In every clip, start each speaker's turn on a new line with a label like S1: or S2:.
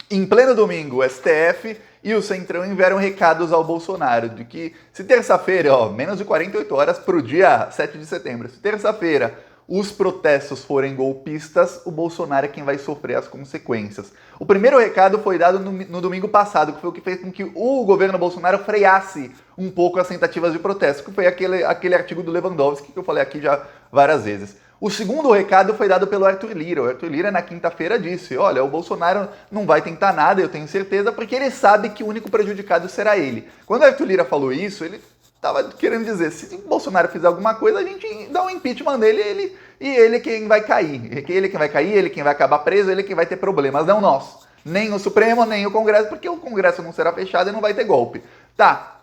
S1: Em pleno domingo, o STF e o Centrão enviaram recados ao Bolsonaro de que se terça-feira, menos de 48 horas para o dia 7 de setembro, se terça-feira os protestos forem golpistas, o Bolsonaro é quem vai sofrer as consequências. O primeiro recado foi dado no domingo passado, que foi o que fez com que o governo Bolsonaro freasse um pouco as tentativas de protesto, que foi aquele artigo do Lewandowski que eu falei aqui já várias vezes. O segundo recado foi dado pelo Arthur Lira. O Arthur Lira, na quinta-feira, disse: olha, o Bolsonaro não vai tentar nada, eu tenho certeza, porque ele sabe que o único prejudicado será ele. Quando o Arthur Lira falou isso, ele estava querendo dizer: se o Bolsonaro fizer alguma coisa, a gente dá um impeachment dele e ele é quem vai cair. Ele é quem vai cair, ele é quem vai acabar preso, ele é quem vai ter problemas, não nós. Nem o Supremo, nem o Congresso, porque o Congresso não será fechado e não vai ter golpe. Tá.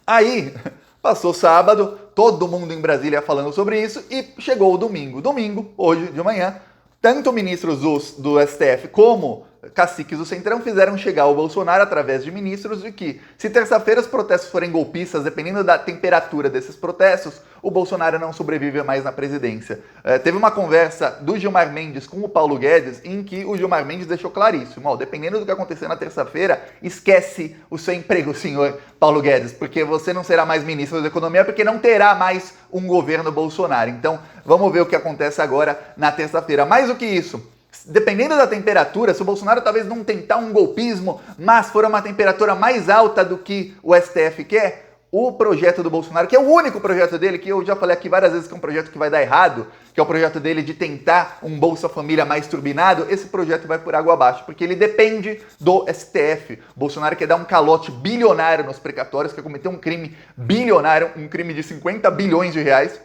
S1: Aí, passou sábado, todo mundo em Brasília falando sobre isso e chegou o domingo. Domingo, hoje de manhã, tanto ministros do STF como caciques do Centrão fizeram chegar ao Bolsonaro, através de ministros, de que se terça-feira os protestos forem golpistas, dependendo da temperatura desses protestos, o Bolsonaro não sobrevive mais na presidência. Teve uma conversa do Gilmar Mendes com o Paulo Guedes, em que o Gilmar Mendes deixou claríssimo: dependendo do que acontecer na terça-feira, esquece o seu emprego, senhor Paulo Guedes, porque você não será mais ministro da Economia, porque não terá mais um governo Bolsonaro. Então, vamos ver o que acontece agora na terça-feira. Mais do que isso, dependendo da temperatura, se o Bolsonaro talvez não tentar um golpismo, mas for uma temperatura mais alta do que o STF quer, o projeto do Bolsonaro, que é o único projeto dele, que eu já falei aqui várias vezes que é um projeto que vai dar errado, que é o projeto dele de tentar um Bolsa Família mais turbinado, esse projeto vai por água abaixo, porque ele depende do STF. O Bolsonaro quer dar um calote bilionário nos precatórios, quer cometer um crime bilionário, um crime de 50 bilhões de reais,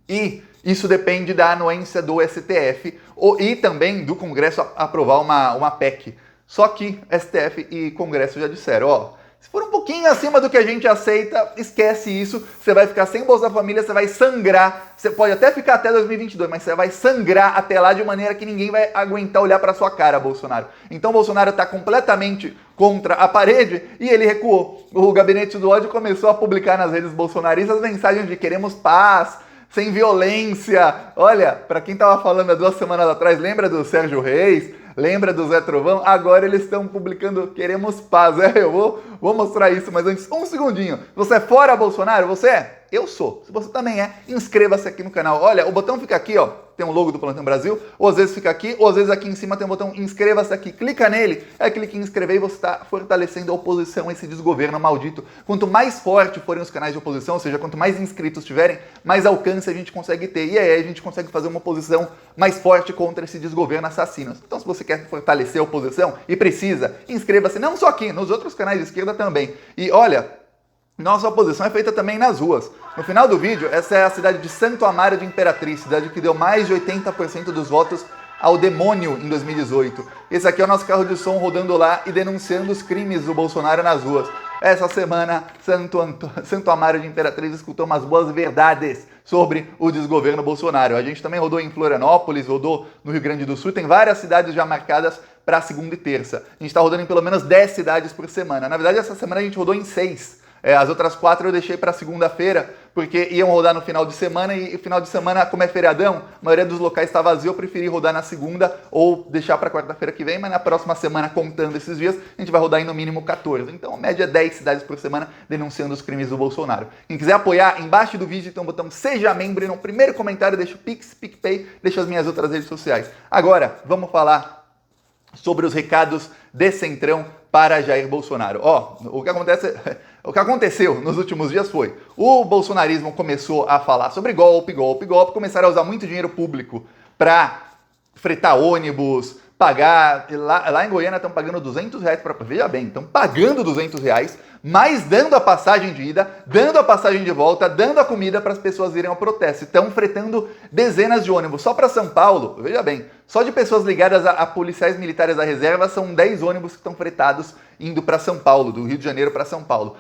S1: e isso depende da anuência do STF e também do Congresso aprovar uma PEC. Só que STF e Congresso já disseram: se for um pouquinho acima do que a gente aceita, esquece isso, você vai ficar sem Bolsa Família, você vai sangrar, você pode até ficar até 2022, mas você vai sangrar até lá de maneira que ninguém vai aguentar olhar para sua cara, Bolsonaro. Então Bolsonaro está completamente contra a parede e ele recuou. O Gabinete do Ódio começou a publicar nas redes bolsonaristas mensagens de queremos paz, sem violência. Olha, para quem tava falando há 2 semanas atrás, lembra do Sérgio Reis? Lembra do Zé Trovão? Agora eles estão publicando queremos paz. Eu vou mostrar isso, mas antes, um segundinho. Você é fora Bolsonaro? Você é? Eu sou. Se você também é, inscreva-se aqui no canal. Olha, o botão fica aqui, tem um logo do Plantão Brasil, ou às vezes fica aqui, ou às vezes aqui em cima tem um botão inscreva-se aqui. Clica nele, clique em inscrever e você está fortalecendo a oposição, esse desgoverno maldito. Quanto mais forte forem os canais de oposição, ou seja, quanto mais inscritos tiverem, mais alcance a gente consegue ter. E aí a gente consegue fazer uma oposição mais forte contra esse desgoverno assassino. Então, se você quer fortalecer a oposição e precisa, inscreva-se, não só aqui, nos outros canais de esquerda também. E olha, nossa oposição é feita também nas ruas. No final do vídeo, essa é a cidade de Santo Amaro de Imperatriz, cidade que deu mais de 80% dos votos ao demônio em 2018. Esse aqui é o nosso carro de som rodando lá e denunciando os crimes do Bolsonaro nas ruas. Essa semana, Santo Amaro de Imperatriz escutou umas boas verdades sobre o desgoverno Bolsonaro. A gente também rodou em Florianópolis, rodou no Rio Grande do Sul, tem várias cidades já marcadas para segunda e terça. A gente está rodando em pelo menos 10 cidades por semana. Na verdade, essa semana a gente rodou em 6. As outras 4 eu deixei para segunda-feira, porque iam rodar no final de semana e final de semana, como é feriadão, a maioria dos locais está vazio, eu preferi rodar na segunda ou deixar para quarta-feira que vem, mas na próxima semana, contando esses dias, a gente vai rodar em no mínimo 14. Então, a média é 10 cidades por semana denunciando os crimes do Bolsonaro. Quem quiser apoiar, embaixo do vídeo tem um botão Seja Membro e no primeiro comentário deixa o Pix, PicPay, deixa as minhas outras redes sociais. Agora, vamos falar sobre os recados de Centrão para Jair Bolsonaro. O que aconteceu nos últimos dias foi: o bolsonarismo começou a falar sobre golpe, começaram a usar muito dinheiro público para fretar ônibus, pagar. Lá em Goiânia estão pagando R$200 para. Veja bem, estão pagando R$200, mas dando a passagem de ida, dando a passagem de volta, dando a comida para as pessoas irem ao protesto. Estão fretando dezenas de ônibus. Só para São Paulo, veja bem, só de pessoas ligadas a policiais militares da reserva são 10 ônibus que estão fretados indo para São Paulo, do Rio de Janeiro para São Paulo.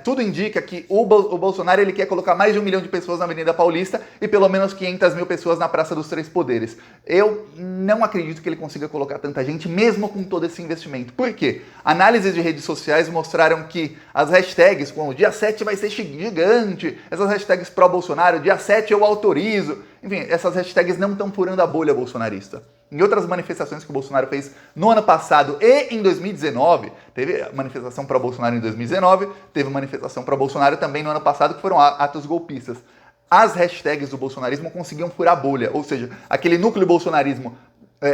S1: Tudo indica que o Bolsonaro ele quer colocar mais de 1 milhão de pessoas na Avenida Paulista e pelo menos 500 mil pessoas na Praça dos Três Poderes. Eu não acredito que ele consiga colocar tanta gente, mesmo com todo esse investimento. Por quê? Análises de redes sociais mostraram que as hashtags, como dia 7 vai ser gigante, essas hashtags pró-Bolsonaro, dia 7 eu autorizo. Enfim, essas hashtags não estão furando a bolha bolsonarista. Em outras manifestações que o Bolsonaro fez no ano passado e em 2019, teve manifestação para Bolsonaro em 2019, teve manifestação para Bolsonaro também no ano passado, que foram atos golpistas. As hashtags do bolsonarismo conseguiam furar a bolha, ou seja, aquele núcleo bolsonarismo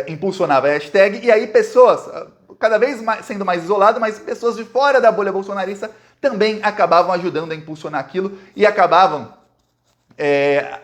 S1: impulsionava a hashtag e aí pessoas, cada vez mais, sendo mais isolado, mas pessoas de fora da bolha bolsonarista também acabavam ajudando a impulsionar aquilo e acabavam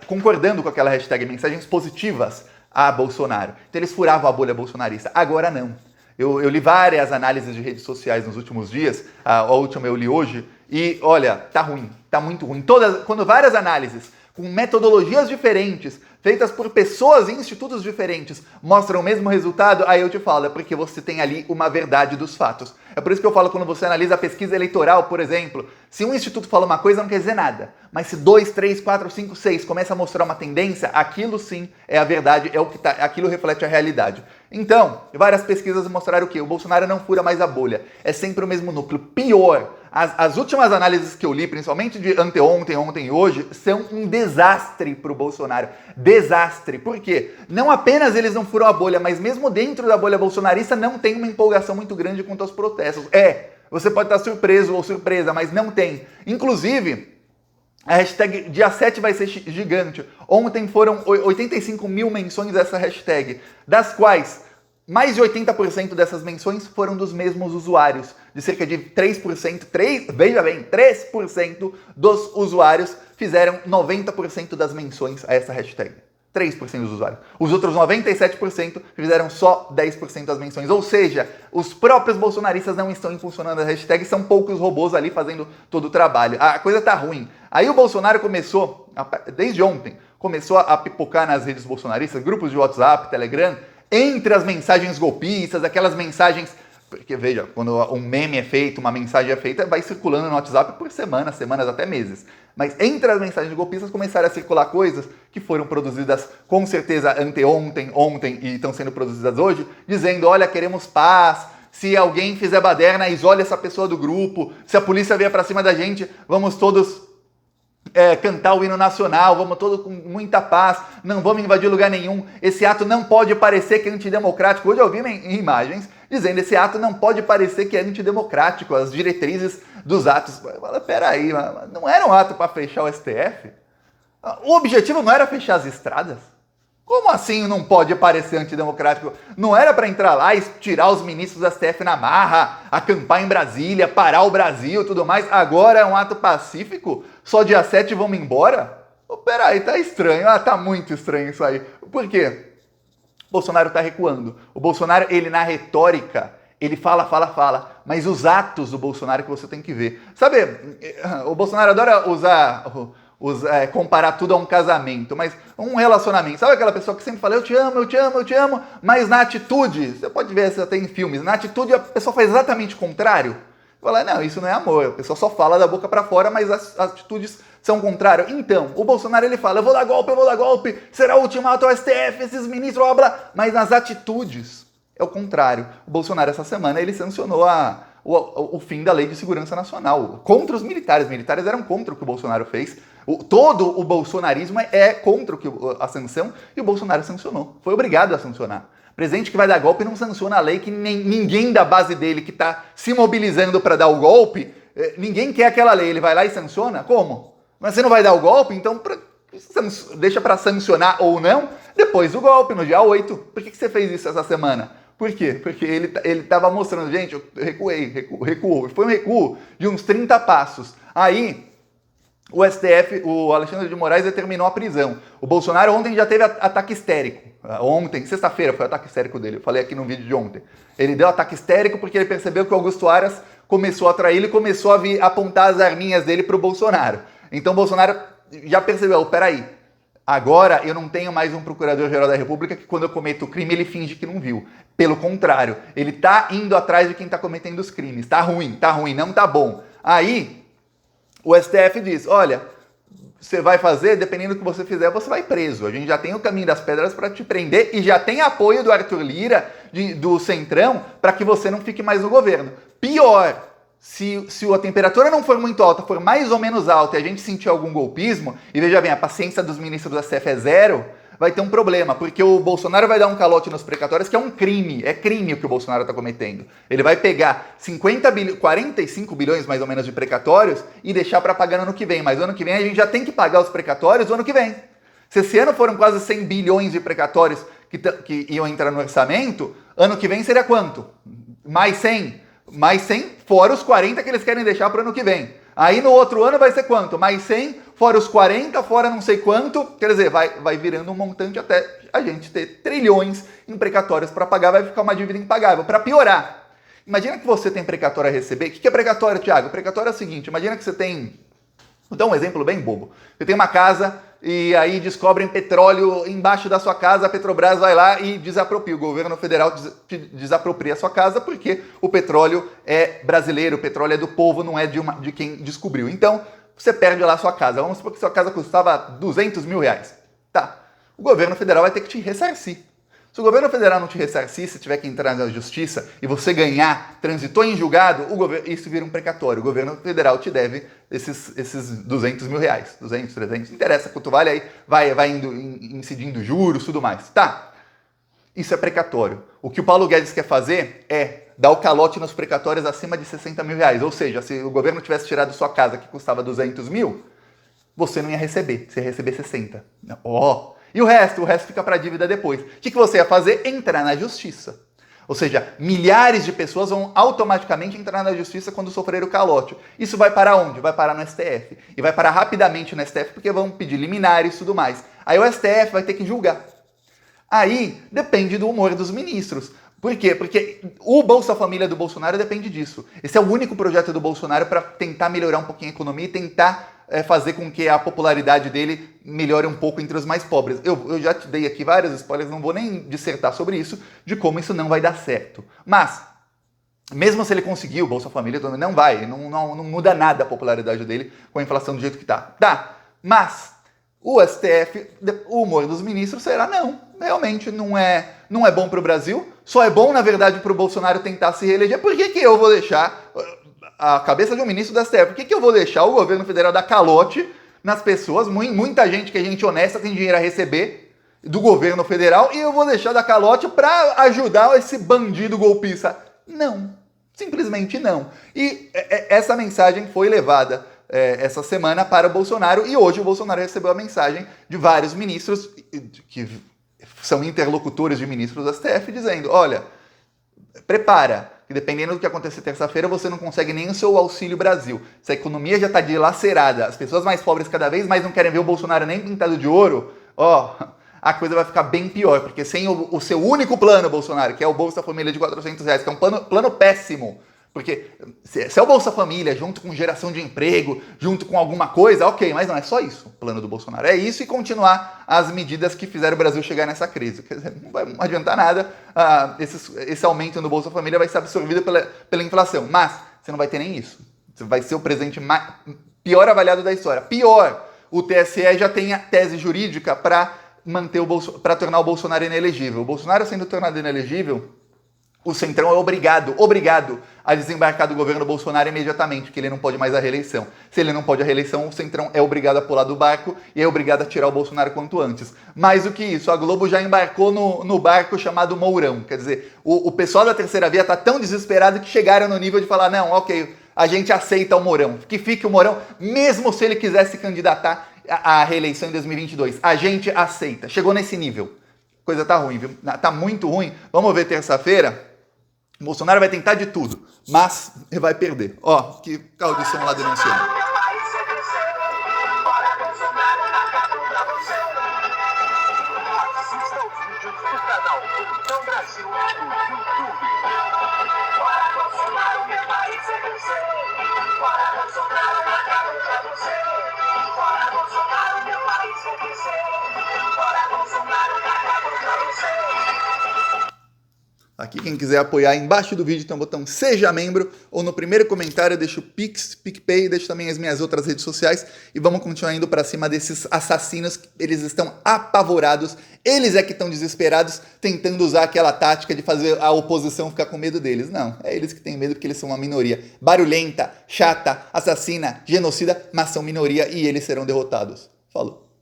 S1: concordando com aquela hashtag, mensagens positivas a Bolsonaro. Então eles furavam a bolha bolsonarista. Agora não. Eu li várias análises de redes sociais nos últimos dias, a última eu li hoje, e olha, tá ruim, tá muito ruim. Quando várias análises com metodologias diferentes, feitas por pessoas e institutos diferentes, mostram o mesmo resultado, aí eu te falo, é porque você tem ali uma verdade dos fatos. É por isso que eu falo, quando você analisa a pesquisa eleitoral, por exemplo, se um instituto fala uma coisa, não quer dizer nada. Mas se 2, 3, 4, 5, 6 começa a mostrar uma tendência, aquilo sim é a verdade, aquilo reflete a realidade. Então, várias pesquisas mostraram o quê? O Bolsonaro não fura mais a bolha. É sempre o mesmo núcleo. Pior, as últimas análises que eu li, principalmente de anteontem, ontem e hoje, são um desastre para o Bolsonaro. Desastre. Por quê? Não apenas eles não furam a bolha, mas mesmo dentro da bolha bolsonarista não tem uma empolgação muito grande quanto aos protestos. Você pode estar surpreso ou surpresa, mas não tem. Inclusive, a hashtag dia 7 vai ser gigante. Ontem foram 85 mil menções dessa hashtag, das quais mais de 80% dessas menções foram dos mesmos usuários. De cerca de 3%, veja bem, 3% dos usuários fizeram 90% das menções a essa hashtag. 3% dos usuários. Os outros 97% fizeram só 10% das menções. Ou seja, os próprios bolsonaristas não estão impulsionando a hashtag, são poucos robôs ali fazendo todo o trabalho. A coisa tá ruim. Aí o Bolsonaro começou, desde ontem, começou a pipocar nas redes bolsonaristas, grupos de WhatsApp, Telegram, entre as mensagens golpistas, aquelas mensagens... Porque, veja, quando um meme é feito, uma mensagem é feita, vai circulando no WhatsApp por semanas, até meses. Mas entre as mensagens golpistas começaram a circular coisas que foram produzidas com certeza anteontem, ontem e estão sendo produzidas hoje, dizendo, olha, queremos paz, se alguém fizer baderna, isole essa pessoa do grupo, se a polícia vier pra cima da gente, vamos todos cantar o hino nacional, vamos todos com muita paz, não vamos invadir lugar nenhum, esse ato não pode parecer que é antidemocrático. Hoje eu vi imagens dizendo, esse ato não pode parecer que é antidemocrático, as diretrizes dos atos. Peraí, não era um ato para fechar o STF? O objetivo não era fechar as estradas? Como assim não pode parecer antidemocrático? Não era para entrar lá e tirar os ministros do STF na marra, acampar em Brasília, parar o Brasil e tudo mais? Agora é um ato pacífico? Só dia 7 vamos embora? Peraí, tá estranho. Tá muito estranho isso aí. Por quê? O Bolsonaro tá recuando. O Bolsonaro, ele na retórica, ele fala, mas os atos do Bolsonaro que você tem que ver. Sabe, o Bolsonaro adora comparar tudo a um casamento, mas um relacionamento. Sabe aquela pessoa que sempre fala, eu te amo, mas na atitude, você pode ver isso até em filmes, na atitude a pessoa faz exatamente o contrário. Fala, não, isso não é amor, a pessoa só fala da boca pra fora, mas as atitudes são o contrário. Então, o Bolsonaro, ele fala, eu vou dar golpe, será o ultimato ao STF, esses ministros, blá, blá, mas nas atitudes é o contrário. O Bolsonaro, essa semana, ele sancionou o fim da Lei de Segurança Nacional contra os militares. Os militares eram contra o que o Bolsonaro fez. Todo o bolsonarismo é contra a sanção e o Bolsonaro sancionou. Foi obrigado a sancionar. Presidente que vai dar golpe não sanciona a lei, que ninguém da base dele que está se mobilizando para dar o golpe, ninguém quer aquela lei. Ele vai lá e sanciona? Como? Mas você não vai dar o golpe? Então deixa para sancionar ou não depois do golpe, no dia 8. Por que você fez isso essa semana? Por quê? Porque ele estava mostrando, gente, eu recuou. Foi um recuo de uns 30 passos. Aí, o STF, o Alexandre de Moraes, determinou a prisão. O Bolsonaro ontem já teve ataque histérico. Ontem, sexta-feira, foi o ataque histérico dele. Eu falei aqui no vídeo de ontem. Ele deu ataque histérico porque ele percebeu que o Augusto Aras começou a trair ele e começou a apontar as arminhas dele para o Bolsonaro. Então o Bolsonaro já percebeu, peraí, agora eu não tenho mais um Procurador-Geral da República que quando eu cometo o crime ele finge que não viu. Pelo contrário, ele tá indo atrás de quem tá cometendo os crimes. Tá ruim, não tá bom. Aí, o STF diz, olha, você vai fazer, dependendo do que você fizer, você vai preso. A gente já tem o caminho das pedras para te prender e já tem apoio do Arthur Lira, do Centrão, para que você não fique mais no governo. Pior, se a temperatura não for muito alta, for mais ou menos alta e a gente sentir algum golpismo, e veja bem, a paciência dos ministros do STF é zero, vai ter um problema, porque o Bolsonaro vai dar um calote nos precatórios, que é um crime, é crime o que o Bolsonaro está cometendo. Ele vai pegar 45 bilhões mais ou menos de precatórios e deixar para pagar no ano que vem, mas no ano que vem a gente já tem que pagar os precatórios do ano que vem. Se esse ano foram quase 100 bilhões de precatórios que iam entrar no orçamento, ano que vem seria quanto? Mais 100? Mais 100 fora os 40 que eles querem deixar para o ano que vem. Aí no outro ano vai ser quanto? Mais 100, fora os 40, fora não sei quanto. Quer dizer, vai virando um montante até a gente ter trilhões em precatórios para pagar, vai ficar uma dívida impagável. Para piorar, imagina que você tem precatório a receber. O que é precatório, Thiago? Precatório é o seguinte, imagina que você tem... Vou dar um exemplo bem bobo. Você tem uma casa e aí descobrem petróleo embaixo da sua casa, a Petrobras vai lá e desapropria. O governo federal desapropria a sua casa porque o petróleo é brasileiro, o petróleo é do povo, não é de quem descobriu. Então, você perde lá a sua casa. Vamos supor que sua casa custava 200 mil reais. Tá. O governo federal vai ter que te ressarcir. Se o governo federal não te ressarcir, se tiver que entrar na justiça e você ganhar, transitou em julgado, isso vira um precatório. O governo federal te deve esses 200 mil reais. 200, 300, não interessa quanto vale, aí vai incidindo juros, tudo mais. Tá, isso é precatório. O que o Paulo Guedes quer fazer é dar o calote nos precatórios acima de 60 mil reais. Ou seja, se o governo tivesse tirado sua casa que custava 200 mil, você não ia receber, você ia receber 60. Ó... E o resto fica para dívida depois. O que você ia fazer? Entrar na justiça. Ou seja, milhares de pessoas vão automaticamente entrar na justiça quando sofrer o calote. Isso vai para onde? Vai parar no STF. E vai parar rapidamente no STF porque vão pedir liminares e tudo mais. Aí o STF vai ter que julgar. Aí depende do humor dos ministros. Por quê? Porque o Bolsa Família do Bolsonaro depende disso. Esse é o único projeto do Bolsonaro para tentar melhorar um pouquinho a economia e tentar fazer com que a popularidade dele melhore um pouco entre os mais pobres. Eu já te dei aqui vários spoilers, não vou nem dissertar sobre isso, de como isso não vai dar certo. Mas, mesmo se ele conseguir o Bolsa Família, não vai, não muda nada a popularidade dele com a inflação do jeito que tá. Tá, mas o STF, o humor dos ministros será não, realmente não é bom para o Brasil, só é bom, na verdade, para o Bolsonaro tentar se reeleger. Por que eu vou deixar a cabeça de um ministro da STF? Por que eu vou deixar o governo federal dar calote nas pessoas? Muita gente que é gente honesta tem dinheiro a receber do governo federal e eu vou deixar dar calote para ajudar esse bandido golpista? Não, simplesmente não. E essa mensagem foi levada essa semana para o Bolsonaro e hoje o Bolsonaro recebeu a mensagem de vários ministros que são interlocutores de ministros da STF dizendo, olha, prepara, que dependendo do que acontecer terça-feira, você não consegue nem o seu Auxílio Brasil. Se a economia já está dilacerada, as pessoas mais pobres cada vez mais não querem ver o Bolsonaro nem pintado de ouro, a coisa vai ficar bem pior, porque sem o seu único plano, Bolsonaro, que é o Bolsa Família de R$400, que é um plano péssimo, porque se é o Bolsa Família, junto com geração de emprego, junto com alguma coisa, ok, mas não é só isso o plano do Bolsonaro. É isso e continuar as medidas que fizeram o Brasil chegar nessa crise. Quer dizer, não vai adiantar nada, esse aumento no Bolsa Família vai ser absorvido pela inflação, mas você não vai ter nem isso. Você vai ser o presidente pior avaliado da história. Pior, o TSE já tem a tese jurídica para tornar o Bolsonaro inelegível. O Bolsonaro sendo tornado inelegível, o Centrão é obrigado a desembarcar do governo Bolsonaro imediatamente, porque ele não pode mais a reeleição. Se ele não pode a reeleição, o Centrão é obrigado a pular do barco e é obrigado a tirar o Bolsonaro quanto antes. Mais do que isso, a Globo já embarcou no barco chamado Mourão. Quer dizer, o pessoal da terceira via está tão desesperado que chegaram no nível de falar, não, ok, a gente aceita o Mourão. Que fique o Mourão, mesmo se ele quisesse se candidatar à reeleição em 2022. A gente aceita. Chegou nesse nível. Coisa tá ruim, viu? Tá muito ruim. Vamos ver terça-feira. O Bolsonaro vai tentar de tudo, mas ele vai perder. Que carro de som lá denunciando. Aqui, quem quiser apoiar, embaixo do vídeo tem um botão Seja Membro, ou no primeiro comentário eu deixo o Pix, PicPay, deixo também as minhas outras redes sociais, e vamos continuar indo pra cima desses assassinos, eles estão apavorados, eles é que estão desesperados, tentando usar aquela tática de fazer a oposição ficar com medo deles. Não, é eles que têm medo porque eles são uma minoria barulhenta, chata, assassina, genocida, mas são minoria e eles serão derrotados. Falou.